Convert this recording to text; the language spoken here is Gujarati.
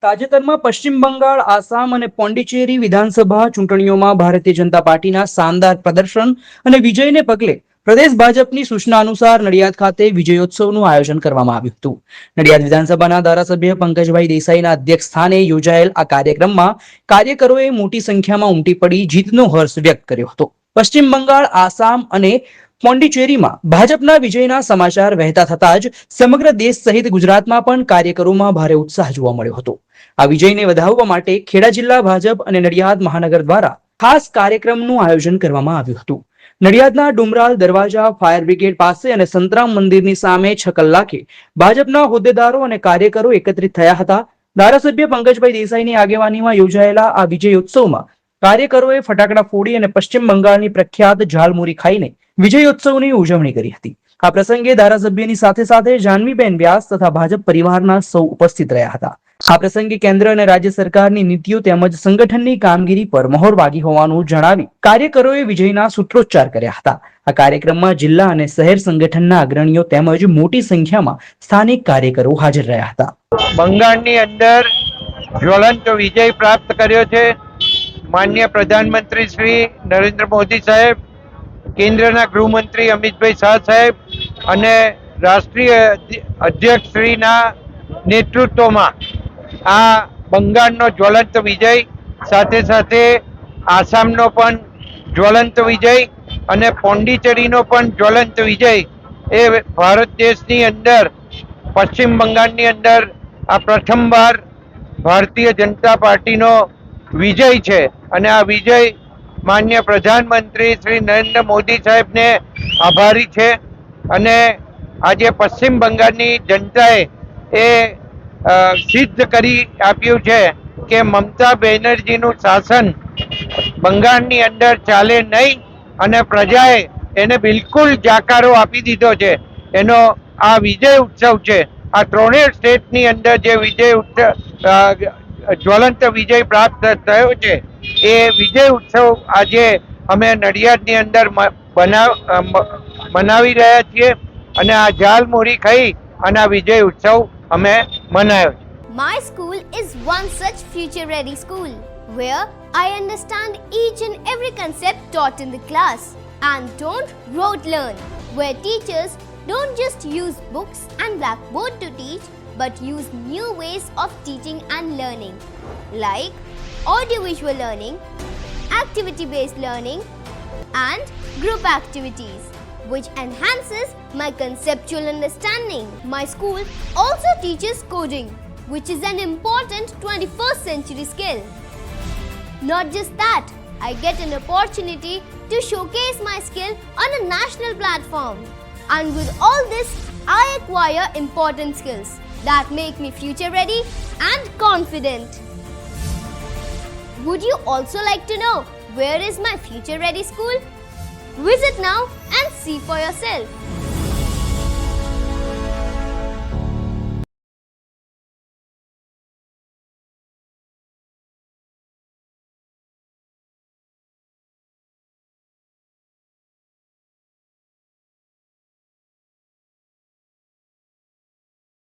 તાજેતરમાં પશ્ચિમ બંગાળ, આસામ અને પોંડિચેરી વિધાનસભા ચૂંટણીઓમાં ભારતીય જનતા પાર્ટીના શાનદાર પ્રદર્શન અને વિજયને પગલે પ્રદેશ ભાજપની સૂચના અનુસાર નડિયાદ ખાતે વિજયોત્સવનું આયોજન કરવામાં આવ્યું હતું. નડિયાદ વિધાનસભાના ધારાસભ્ય પંકજભાઈ દેસાઈના અધ્યક્ષ સ્થાને યોજાયેલ આ કાર્યક્રમમાં કાર્યકરોએ મોટી સંખ્યામાં ઉમટી પડી જીતનો હર્ષ વ્યક્ત કર્યો હતો. પશ્ચિમ બંગાળ, આસામ અને પોંડિચેરીમાં ભાજપના વિજયના સમાચાર વહેતા થતા જ સમગ્ર દેશ સહિત ગુજરાતમાં પણ કાર્યકરોમાં ભારે ઉત્સાહ જોવા મળ્યો હતો. આ વિજયને વધાવવા માટે ખેડા જિલ્લા ભાજપ અને નડિયાદ મહાનગર દ્વારા ખાસ કાર્યક્રમનું આયોજન કરવામાં આવ્યું હતું. નડિયાદના ડુમરાલ દરવાજા ફાયર બ્રિગેડ પાસે અને સંતરામ મંદિરની સામે 6 કલાકે ભાજપના હોદ્દેદારો અને કાર્યકરો એકત્રિત થયા હતા. ધારાસભ્ય પંકજભાઈ દેસાઈની આગેવાનીમાં યોજાયેલા આ વિજયોત્સવમાં કાર્યકરોએ ફટાકડા ફોડી અને પશ્ચિમ બંગાળની પ્રખ્યાત ઝાલમુરી ખાઈને વિજયોત્સવની ઉજવણી કરી હતી. આ પ્રસંગે ધારાસભ્યની સાથે સાથે જાનવીબેન વ્યાસ તથા ભાજપ પરિવારના સૌ ઉપસ્થિત રહ્યા હતા. આ પ્રસંગે કેન્દ્ર અને રાજ્ય સરકારની નીતિઓ તેમજ સંગઠનની કામગીરી પર મહોર વાગી હોવાનું જણાવી કાર્યકરોએ વિજયના સૂત્રોચ્ચાર કર્યા હતા. આ કાર્યક્રમમાં જિલ્લા અને શહેર સંગઠનના અગ્રણીઓ તેમજ મોટી સંખ્યામાં સ્થાનિક કાર્યકરો હાજર રહ્યા હતા. બંગાળની અંદર જ્વલંત વિજય પ્રાપ્ત કર્યો છે. માનનીય પ્રધાનમંત્રી શ્રી નરેન્દ્ર મોદી સાહેબ, કેન્દ્રના ગૃહમંત્રી અમિતભાઈ શાહ સાહેબ અને રાષ્ટ્રીય અધ્યક્ષ શ્રીના નેતૃત્વમાં આ બંગાળનો જ્વલંત વિજય, સાથે સાથે આસામનો પણ જ્વલંત વિજય અને પોંડિચેરીનો પણ જ્વલંત વિજય એ ભારત દેશની અંદર, પશ્ચિમ બંગાળની અંદર આ પ્રથમવાર ભારતીય જનતા પાર્ટીનો વિજય છે. અને આ વિજય માન્ય પ્રધાનમંત્રી શ્રી નરેન્દ્ર મોદી સાહેબને આભારી છે. અને આજે પશ્ચિમ બંગાળની જનતાએ એ સિદ્ધ કરી આપ્યું છે કે મમતા બેનર્જીનું શાસન બંગાળની અંદર ચાલે નહીં અને પ્રજાએ એને બિલકુલ જાકારો આપી દીધો છે. એનો આ વિજય ઉત્સવ છે. આ ત્રણેય સ્ટેટની અંદર જે વિજય જ્વલંત વિજય પ્રાપ્ત થયો છે એ વિજય ઉત્સવ આજે અમે નડિયાદની અંદર મનાવી રહ્યા છીએ અને આ ઝાલમુરી ખાઈ અને આ વિજય ઉત્સવ અમે મનાવ્યો. My school is one such future-ready school where I understand each and every concept taught in the class and don't rote learn, where teachers don't just use books and blackboard to teach but use new ways of teaching and learning like audiovisual learning, activity-based learning and group activities which enhances my conceptual understanding. My school also teaches coding, which is an important 21st century skill. Not just that, I get an opportunity to showcase my skill on a national platform. And with all this, I acquire important skills that make me future ready and confident. Would you also like to know where is my future ready school? Visit now and see for yourself.